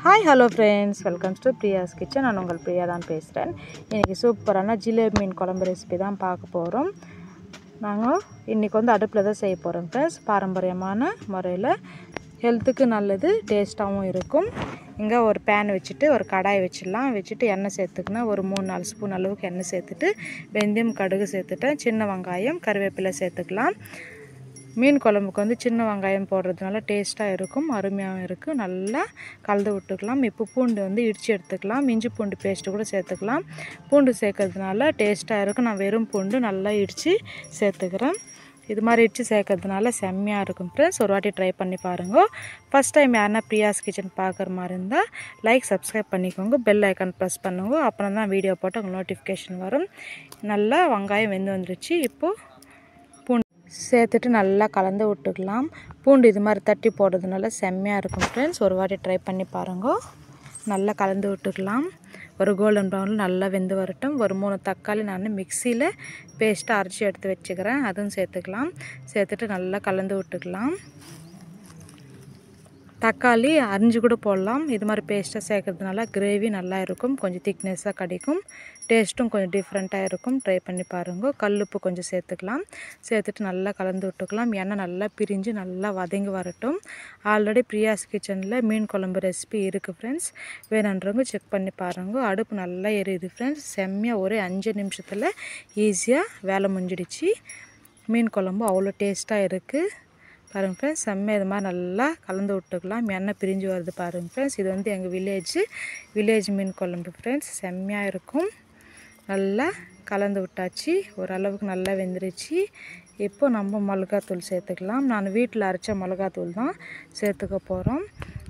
Hi hello friends, welcomes to Priya's kitchen. நான் உங்கள் பிரியா தான் பேசுகிறேன். இன்றைக்கி சூப்பரான ஜிலேபி மீன் குழம்பு ரெசிபி தான் பார்க்க போகிறோம். நாங்கள் இன்றைக்கி அடுப்பில் தான் செய்ய போகிறோம் ஃப்ரெண்ட்ஸ். பாரம்பரியமான முறையில் ஹெல்த்துக்கு நல்லது, டேஸ்ட்டாகவும் இருக்கும். இங்கே ஒரு பேன் வச்சுட்டு ஒரு கடாய் வச்சுட்டு எண்ணெய் சேர்த்துக்கினா ஒரு 3-4 ஸ்பூன் அளவுக்கு எண்ணெய் சேர்த்துட்டு வெந்தயம், கடுகு சேர்த்துட்டேன். சின்ன வெங்காயம், கருவேப்பிலை சேர்த்துக்கலாம். மீன் குழம்புக்கு சின்ன வெங்காயம் போடுறதுனால டேஸ்ட்டாக இருக்கும், அருமையாகவும் இருக்குது. நல்லா கலந்து விட்டுக்கலாம். இப்போ பூண்டு இடித்து எடுத்துக்கலாம். இஞ்சி பூண்டு பேஸ்ட்டு கூட சேர்த்துக்கலாம். பூண்டு சேர்க்கறதுனால டேஸ்ட்டாக இருக்கும். நான் வெறும் பூண்டு நல்லா இடித்து சேர்த்துக்கிறேன். இது மாதிரி இடித்து சேர்க்கறதுனால செம்மையாக இருக்கும் ஃப்ரெண்ட்ஸ். ஒரு வாட்டி ட்ரை பண்ணி பாருங்க. ஃபஸ்ட் டைம் யாருன்னா பிரியாஸ் கிச்சன் பார்க்குற மாதிரி இருந்தால் லைக், சப்ஸ்கிரைப் பண்ணிக்கோங்க. பெல் ஐக்கான் ப்ரெஸ் பண்ணுங்க. அப்புறம் தான் வீடியோ போட்டு உங்களுக்கு நோட்டிஃபிகேஷன் வரும். நல்லா வெங்காயம் வெந்து வந்துருச்சு. இப்போது சேர்த்துட்டு நல்லா கலந்து விட்டுக்கலாம். பூண்டு இது மாதிரி தட்டி போடுறதுனால செம்மையாக இருக்கும் ஃப்ரெண்ட்ஸ். ஒரு வாட்டி ட்ரை பண்ணி பாருங்க. நல்லா கலந்து விட்டுக்கலாம். ஒரு கோல்டன் ப்ரௌனில் நல்லா வெந்து வரட்டும். ஒரு 3 தக்காளி நான் மிக்சியில் பேஸ்ட்டாக அரைச்சி எடுத்து வச்சுக்கிறேன். அதுவும் சேர்த்துக்கலாம். சேர்த்துட்டு நல்லா கலந்து விட்டுக்கலாம். தக்காளி அரிஞ்சு கூட போடலாம். இது மாதிரி பேஸ்ட்டாக சேர்க்கறதுனால கிரேவி நல்லா இருக்கும், கொஞ்சம் திக்னஸாக கிடைக்கும், டேஸ்ட்டும் கொஞ்சம் டிஃப்ரெண்ட்டாக இருக்கும். ட்ரை பண்ணி பாருங்கள். கல்லுப்பு கொஞ்சம் சேர்த்துக்கலாம். சேர்த்துட்டு நல்லா கலந்து விட்டுக்கலாம். எண்ணெய் நல்லா பிரிஞ்சு நல்லா வதங்கி வரட்டும். ஆல்ரெடி பிரியாஸ் கிச்சனில் மீன் குழம்பு ரெசிபி இருக்குது ஃப்ரெண்ட்ஸ். வேணுன்றவங்க செக் பண்ணி பாருங்கள். அடுப்பு நல்லா எரியுது ஃப்ரெண்ட்ஸ். செம்மையாக ஒரு 5 நிமிஷத்தில் ஈஸியாக வேலை முடிஞ்சிடுச்சு. மீன் குழம்பு அவ்வளோ டேஸ்ட்டாக இருக்குது பாருங்கள் ஃப்ரெண்ட்ஸ். செம்ம இது மாதிரி நல்லா கலந்து விட்டுக்கலாம். எண்ணெய் பிரிஞ்சு வருது பாருங்கள் ஃப்ரெண்ட்ஸ். இது எங்கள் வில்லேஜ் மீன் குழம்பு ஃப்ரெண்ட்ஸ். செம்மையாக இருக்கும். நல்லா கலந்து விட்டாச்சு. ஓரளவுக்கு நல்லா வெந்துருச்சு. இப்போ நம்ம மிளகாத்தூள் சேர்த்துக்கலாம். நான் வீட்டில் அரைச்ச மிளகாத்தூள் தான் சேர்த்துக்க போகிறோம்.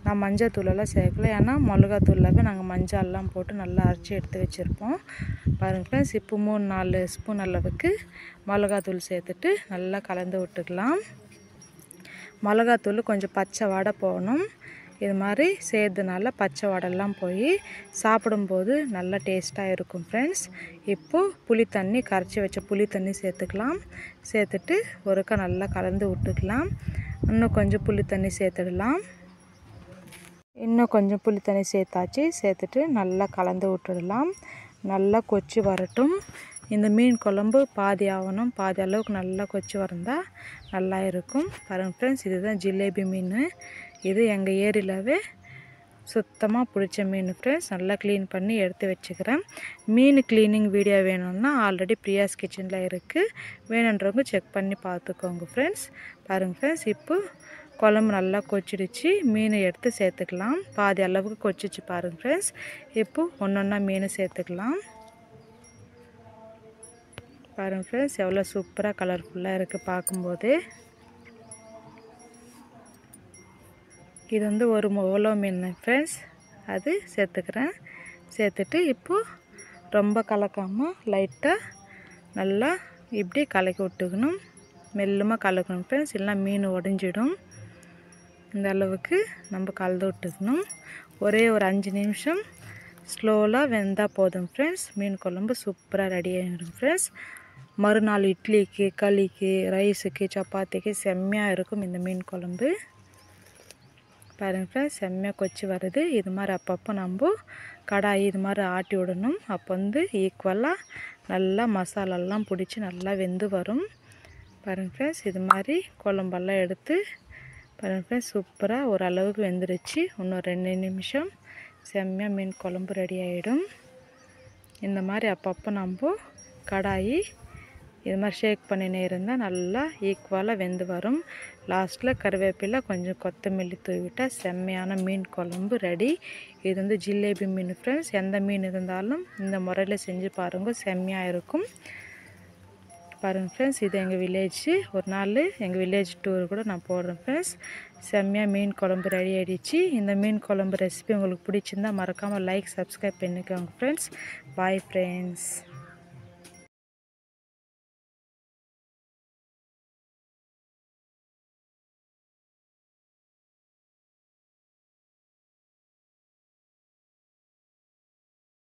நான் மஞ்சள் தூளெல்லாம் சேர்க்கல. ஏன்னா மிளகாத்தூளில் நாங்கள் மஞ்சள்லாம் போட்டு நல்லா அரைச்சி எடுத்து வச்சுருப்போம் பாருங்கள் ஃப்ரெண்ட்ஸ். இப்போ 3-4 ஸ்பூன் அளவுக்கு மிளகாத்தூள் சேர்த்துட்டு நல்லா கலந்து விட்டுக்கலாம். மிளகாத்தூள் கொஞ்சம் பச்சை வாடை போகணும். இது மாதிரி செய்கிறதுனால பச்சை வாடெல்லாம் போய் சாப்பிடும்போது நல்லா டேஸ்ட்டாக இருக்கும் ஃப்ரெண்ட்ஸ். இப்போது புளி தண்ணி, கரைச்சி வச்ச புளி தண்ணி சேர்த்துக்கலாம். சேர்த்துட்டு ஒருக்கா நல்லா கலந்து விட்டுக்கலாம். இன்னும் கொஞ்சம் புளி தண்ணி சேர்த்துடலாம். இன்னும் கொஞ்சம் புளி தண்ணி சேர்த்தாச்சு. சேர்த்துட்டு நல்லா கலந்து விட்டுடலாம். நல்லா கொச்சி வரட்டும். இந்த மீன் குழம்பு பாதி ஆகணும், பாதி அளவுக்கு நல்லா கொச்சி வந்தால் நல்லா இருக்கும் பாருங்கள் ஃப்ரெண்ட்ஸ். இதுதான் ஜிலேபி மீன். இது எங்கள் ஏரியாவே சுத்தமாக பிடிச்ச மீன் ஃப்ரெண்ட்ஸ். நல்லா க்ளீன் பண்ணி எடுத்து வச்சுக்கிறேன். மீன் க்ளீனிங் வீடியோ வேணும்னா ஆல்ரெடி பிரியாஸ் கிச்சனில் இருக்குது. வேணுன்றவங்க செக் பண்ணி பார்த்துக்கோங்க ஃப்ரெண்ட்ஸ். பாருங்கள் ஃப்ரெண்ட்ஸ். இப்போ குழம்பு நல்லா கொச்சிடுச்சு. மீன் எடுத்து சேர்த்துக்கலாம். பாதி அளவுக்கு கொச்சிச்சு பாருங்கள் ஃப்ரெண்ட்ஸ். இப்போ ஒன்றா மீன் சேர்த்துக்கலாம். பாருங்கள் ஃப்ரெண்ட்ஸ், எவ்வளோ சூப்பராக கலர்ஃபுல்லாக இருக்குது பார்க்கும்போது. இது ஒரு ஓலோ மீன் ஃப்ரெண்ட்ஸ். அது சேர்த்துக்கிறேன். சேர்த்துட்டு இப்போது ரொம்ப கலக்காமல் லைட்டாக நல்லா இப்படி கலக்கி விட்டுக்கணும். மெல்லமாக கலக்கணும் ஃப்ரெண்ட்ஸ், இல்லைனா மீன் உடஞ்சிடும். இந்த அளவுக்கு நம்ம கலந்து விட்டுக்கணும். ஒரே ஒரு 5 நிமிஷம் ஸ்லோவாக வெந்தால் போதும் ஃப்ரெண்ட்ஸ். மீன் குழம்பு சூப்பராக ரெடி ஆகிடும் ஃப்ரெண்ட்ஸ். மறுநாள் இட்லிக்கு, களிக்கு, ரைஸுக்கு, சப்பாத்திக்கு செம்மையாக இருக்கும் இந்த மீன் குழம்பு பாருங்கள் ஃப்ரெண்ட்ஸ். செம்மையாக கொச்சி வருது. இது மாதிரி அப்பப்போ நம்ம கடாயி இது மாதிரி ஆட்டி விடணும். அப்போ ஈக்குவலாக நல்லா மசாலாலாம் பிடிச்சி நல்லா வெந்து வரும் பாருங்கள் ஃப்ரெண்ட்ஸ். இது மாதிரி குழம்பெல்லாம் எடுத்து பாருங்கள் ஃப்ரெண்ட்ஸ். சூப்பராக ஓரளவுக்கு வெந்துருச்சு. இன்னும் 2 நிமிஷம் செம்மையாக மீன் குழம்பு ரெடி ஆகிடும். இந்த மாதிரி அப்பப்போ நம்ம கடாயி இது மாதிரி ஷேக் பண்ணினே இருந்தால் நல்லா ஈக்குவலாக வெந்து வரும். லாஸ்ட்டில் கருவேப்பிலை கொஞ்சம் கொத்தமல்லி தூவிட்டால் செம்மையான மீன் குழம்பு ரெடி. இது ஜிலேபி மீன் ஃப்ரெண்ட்ஸ். எந்த மீன் இருந்தாலும் இந்த முறையில் செஞ்சு பாருங்கள், செம்மையாக இருக்கும் பாருங்கள் ஃப்ரெண்ட்ஸ். இது எங்கள் வில்லேஜ். ஒரு நாள் எங்கள் வில்லேஜ் டூர் கூட நான் போடுறேன் ஃப்ரெண்ட்ஸ். செம்மையாக மீன் குழம்பு ரெடி ஆகிடுச்சு. இந்த மீன் குழம்பு ரெசிபி உங்களுக்கு பிடிச்சிருந்தால் மறக்காமல் லைக், சப்ஸ்கிரைப் பண்ணிக்கோங்க ஃப்ரெண்ட்ஸ். Bye friends.